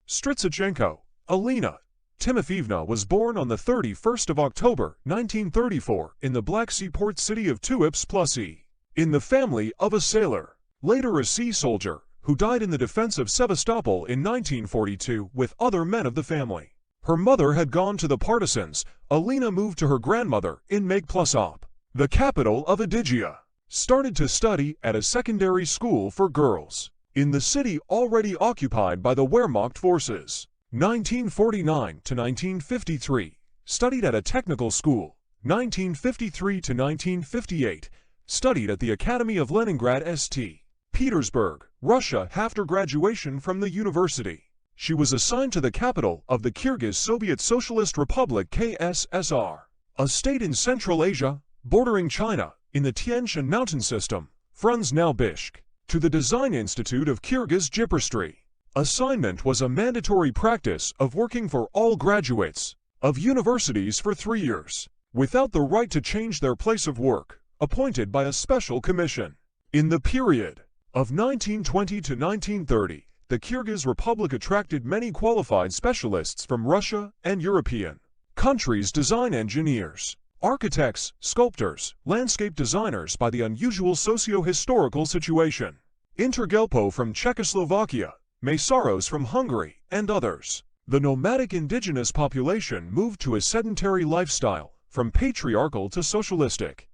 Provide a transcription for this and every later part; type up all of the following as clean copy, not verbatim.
Strizhachenko Alina Timofeevna was born on the 31st of October 1934 in the Black Sea port city of Tuapse, in the family of a sailor, later a sea soldier, who died in the defense of Sevastopol in 1942 with other men of the family. Her mother had gone to the partisans. Alina moved to her grandmother in Magplusop, the capital of Adygia, started to study at a secondary school for girls in the city already occupied by the Wehrmacht forces. 1949 to 1953, studied at a technical school. 1953 to 1958, studied at the Academy of Leningrad St. Petersburg, Russia. After graduation from the university, she was assigned to the capital of the Kyrgyz Soviet Socialist Republic (KSSR), a state in Central Asia, bordering China, in the Tian Shan mountain system, Frunz now Bishk, to the Design Institute of Kyrgyzgiprostroy. Assignment was a mandatory practice of working for all graduates of universities for 3 years, without the right to change their place of work, appointed by a special commission. In the period of 1920 to 1930, the Kyrgyz Republic attracted many qualified specialists from Russia and European countries, design engineers, architects, sculptors, landscape designers by the unusual socio-historical situation. Intergelpo from Czechoslovakia, Mesaros from Hungary, and others. The nomadic indigenous population moved to a sedentary lifestyle, from patriarchal to socialistic.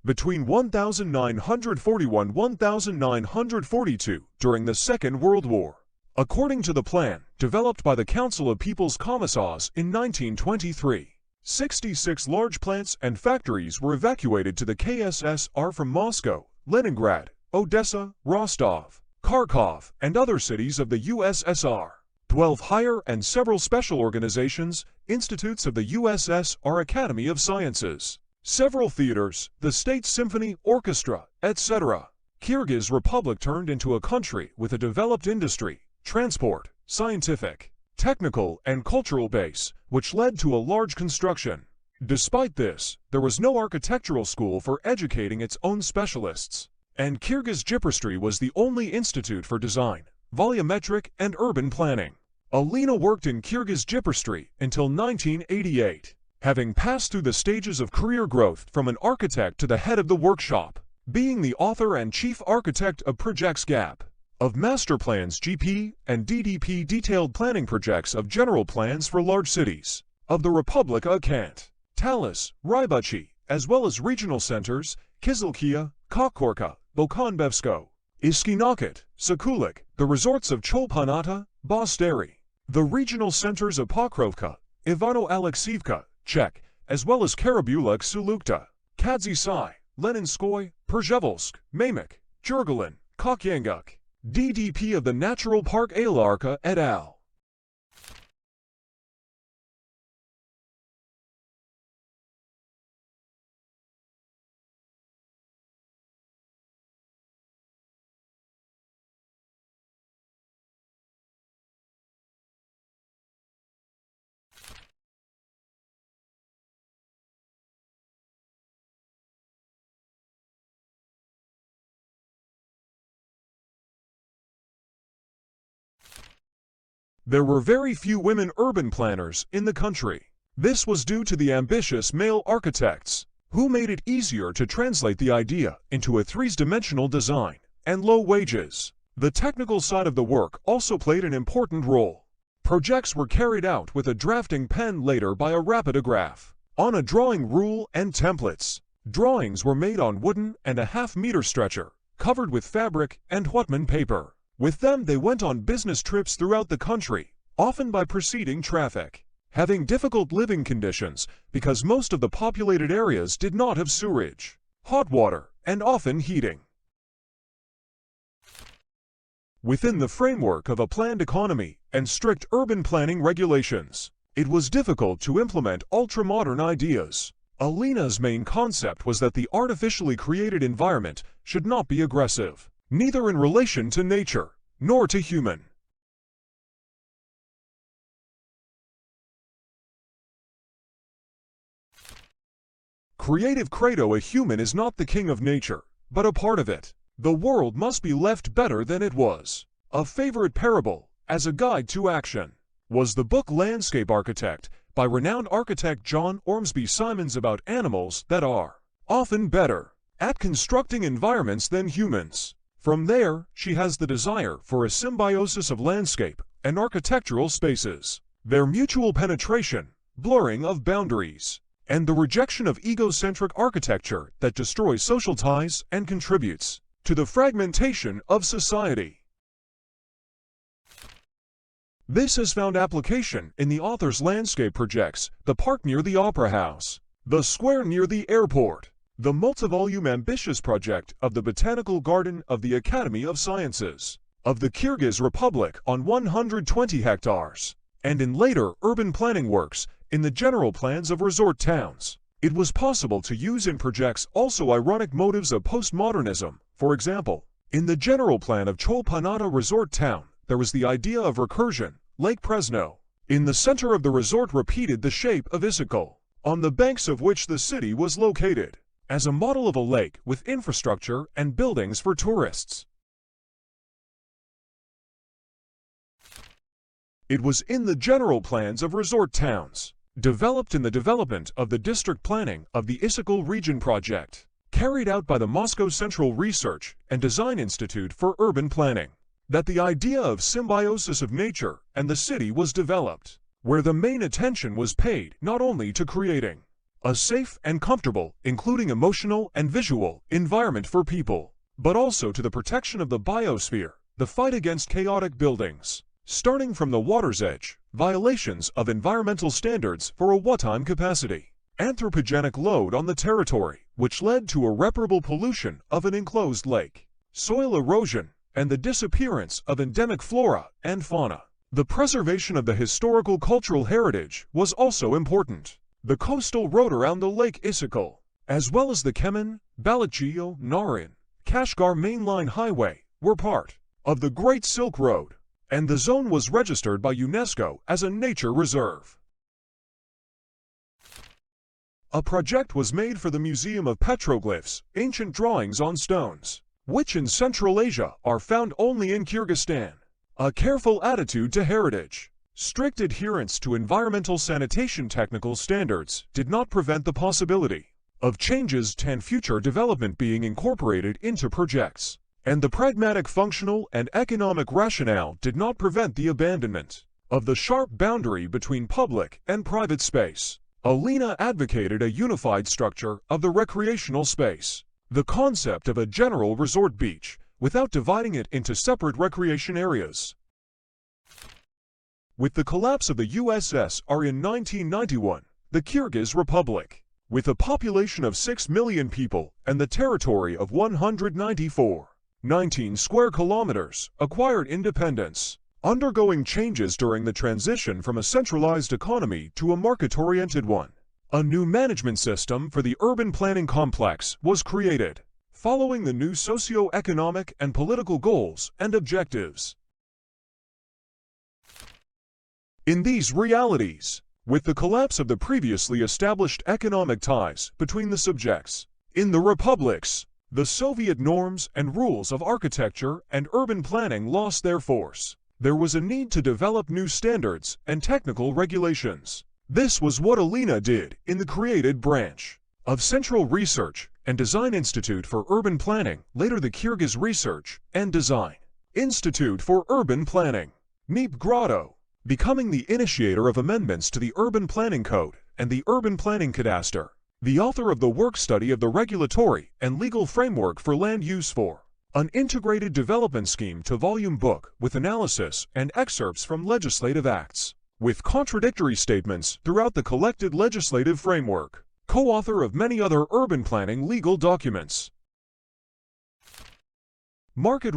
Between 1941–1942, during the Second World War, according to the plan developed by the Council of People's Commissars in 1923, 66 large plants and factories were evacuated to the KSSR from Moscow, Leningrad, Odessa, Rostov, Kharkov, and other cities of the USSR. 12 higher and several special organizations, institutes of the USSR Academy of Sciences, several theaters, the State Symphony Orchestra, etc. Kyrgyz Republic turned into a country with a developed industry, transport, scientific, technical, and cultural base, which led to a large construction. Despite this, there was no architectural school for educating its own specialists, and Kyrgyzgiprostroy was the only institute for design, volumetric, and urban planning. Alina worked in Kyrgyzgiprostroy until 1988, having passed through the stages of career growth from an architect to the head of the workshop, being the author and chief architect of projects GAP, of master plans GP and DDP detailed planning projects of general plans for large cities, of the Republic of Kant, Talis, Rybuchi, as well as regional centers, Kizilkia, Kokorka, Bokanbevsko, Iskinaket, Sekulik, the resorts of Cholpanata, Bosteri, the regional centers of Pokrovka, Ivano-Alexievka, Czech, as well as Karabulak Sulukta, Kadzisai, Leninskoy, Przhevolsk, Mamik, Jurgalin, Kokyanguk, DDP of the Natural Park Alarka et al. There were very few women urban planners in the country. This was due to the ambitious male architects, who made it easier to translate the idea into a three-dimensional design, and low wages. The technical side of the work also played an important role. Projects were carried out with a drafting pen, later by a rapidograph, on a drawing rule and templates. Drawings were made on wooden and a half-meter stretcher, covered with fabric and Whitman paper. With them they went on business trips throughout the country, often by preceding traffic, having difficult living conditions because most of the populated areas did not have sewerage, hot water, and often heating. Within the framework of a planned economy and strict urban planning regulations, it was difficult to implement ultra-modern ideas. Alina's main concept was that the artificially created environment should not be aggressive, neither in relation to nature, nor to human. Creative credo: a human is not the king of nature, but a part of it. The world must be left better than it was. A favorite parable, as a guide to action, was the book Landscape Architect by renowned architect John Ormsby Simons about animals that are often better at constructing environments than humans. From there, she has the desire for a symbiosis of landscape and architectural spaces, their mutual penetration, blurring of boundaries, and the rejection of egocentric architecture that destroys social ties and contributes to the fragmentation of society. This has found application in the author's landscape projects: the park near the Opera House, the square near the airport, the multi-volume ambitious project of the Botanical Garden of the Academy of Sciences of the Kyrgyz Republic on 120 hectares, and in later urban planning works in the general plans of resort towns. It was possible to use in projects also ironic motives of postmodernism. For example, in the general plan of Cholpanata Resort Town, there was the idea of recursion. Lake Presno, in the center of the resort, repeated the shape of Issyk, on the banks of which the city was located, as a model of a lake with infrastructure and buildings for tourists. It was in the general plans of resort towns, developed in the development of the district planning of the Issyk region project, carried out by the Moscow Central Research and Design Institute for Urban Planning, that the idea of symbiosis of nature and the city was developed, where the main attention was paid not only to creating a safe and comfortable, including emotional and visual, environment for people, but also to the protection of the biosphere, the fight against chaotic buildings, starting from the water's edge, violations of environmental standards for a wartime capacity, anthropogenic load on the territory, which led to irreparable pollution of an enclosed lake, soil erosion, and the disappearance of endemic flora and fauna. The preservation of the historical cultural heritage was also important. The coastal road around the Lake Issyk, as well as the Kemen, Balachio, Narin, Kashgar mainline highway, were part of the Great Silk Road, and the zone was registered by UNESCO as a nature reserve. A project was made for the Museum of Petroglyphs, ancient drawings on stones, which in Central Asia are found only in Kyrgyzstan. A careful attitude to heritage, strict adherence to environmental sanitation technical standards did not prevent the possibility of changes and future development being incorporated into projects, and the pragmatic functional and economic rationale did not prevent the abandonment of the sharp boundary between public and private space. Alina advocated a unified structure of the recreational space, the concept of a general resort beach, without dividing it into separate recreation areas. With the collapse of the USSR in 1991, the Kyrgyz Republic, with a population of 6 million people and the territory of 194.19 square kilometers, acquired independence, undergoing changes during the transition from a centralized economy to a market-oriented one. A new management system for the urban planning complex was created, following the new socio-economic and political goals and objectives. In these realities, with the collapse of the previously established economic ties between the subjects in the republics, the Soviet norms and rules of architecture and urban planning lost their force. There was a need to develop new standards and technical regulations. This was what Alina did in the created branch of Central Research and Design Institute for Urban Planning, later the Kyrgyz Research and Design Institute for Urban Planning, NIP Grado, becoming the initiator of amendments to the Urban Planning Code and the Urban Planning Cadastre, the author of the work study of the regulatory and legal framework for land use for an integrated development scheme to volume book with analysis and excerpts from legislative acts, with contradictory statements throughout the collected legislative framework, co-author of many other urban planning legal documents. Market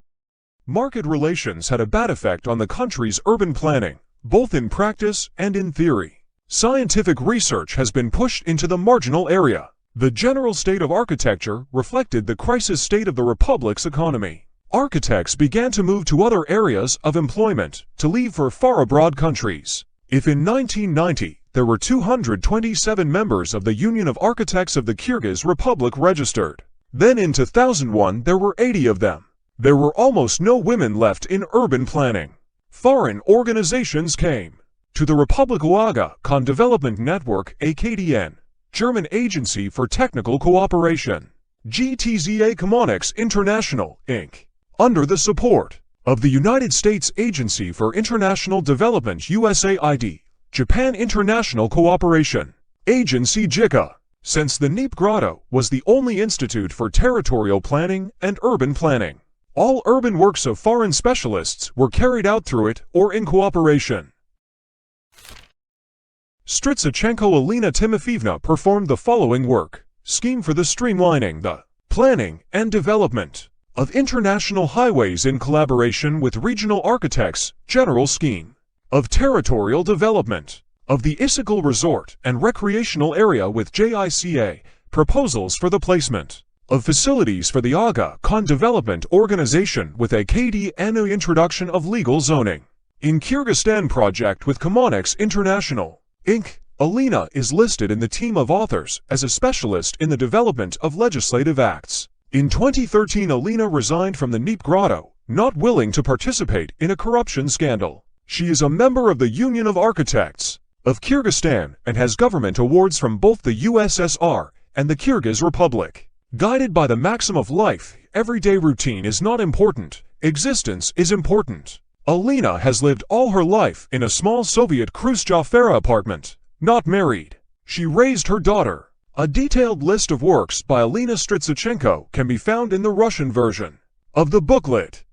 relations had a bad effect on the country's urban planning, both in practice and in theory. Scientific research has been pushed into the marginal area. The general state of architecture reflected the crisis state of the republic's economy. Architects began to move to other areas of employment, to leave for far abroad countries. If in 1990, there were 227 members of the Union of Architects of the Kyrgyz Republic registered, then in 2001 there were 80 of them. There were almost no women left in urban planning. Foreign organizations came to the Republika Kon Development Network AKDN, German Agency for Technical Cooperation, GTZA Commonics International, Inc., under the support of the United States Agency for International Development USAID, Japan International Cooperation Agency JICA, since the Neep Grotto was the only institute for territorial planning and urban planning. All urban works of foreign specialists were carried out through it or in cooperation. Strizhachenko Alina Timofeevna performed the following work: scheme for the streamlining the planning and development of international highways in collaboration with regional architects, general scheme of territorial development of the Isikal Resort and Recreational Area with JICA, proposals for the placement of facilities for the Aga Khan Development Organization with AKD and introduction of legal zoning in Kyrgyzstan project with Commonics International, Inc. Alina is listed in the team of authors as a specialist in the development of legislative acts. In 2013, Alina resigned from the Neep Grotto, not willing to participate in a corruption scandal. She is a member of the Union of Architects of Kyrgyzstan and has government awards from both the USSR and the Kyrgyz Republic. Guided by the maxim of life, everyday routine is not important, existence is important. Alina has lived all her life in a small Soviet Khrushchev apartment, not married. She raised her daughter. A detailed list of works by Alina Strizhachenko can be found in the Russian version of the booklet.